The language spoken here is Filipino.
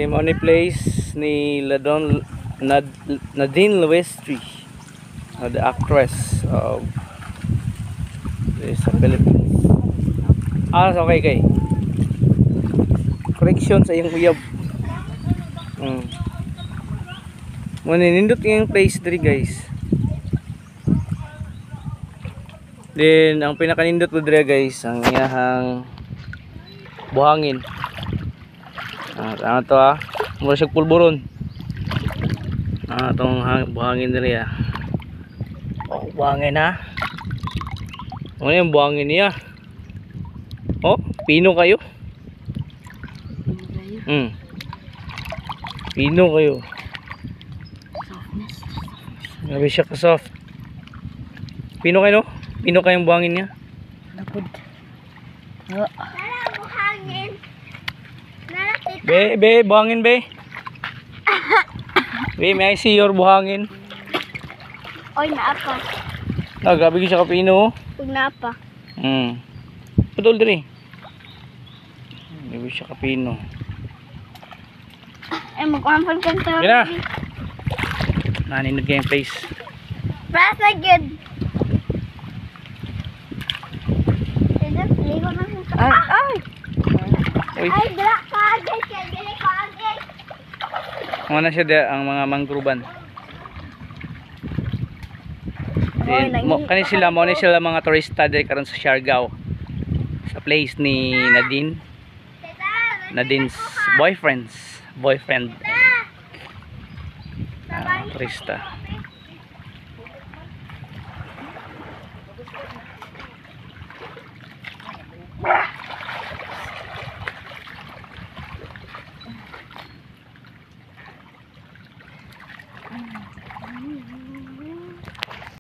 Yung only place ni Nadine Luestri, the actress of sa Philippines. Okay. Correction sa iyong uyab. Maninindot yung place diri guys. Then ang pinakanindot mo diri guys, ang iyahang buhangin. Ano to mura siyang pulburon. Itong buhangin diri buhangin ano yung buhangin niya? Pino kayo? Pino kayo. Grabe siya ka soft. Pino kayo no? Pino kayong buhangin niya? Napod. Buhangin. Buhangin be. May I see your buhangin? Oy, naapa. Grabe siya ka pino. Pag naapa. Pudol diri. Grabe siya ka pino. Mag-ampal ka sa... Gina. Naninod ka yung place. Press agad. Ay! Ay, dala ka agad. Dala ka agad. Mga na siya ang mga manggroban. Kani sila mga turista diri karon sa Siargao. Sa place ni Nadine's boyfriend. Turista.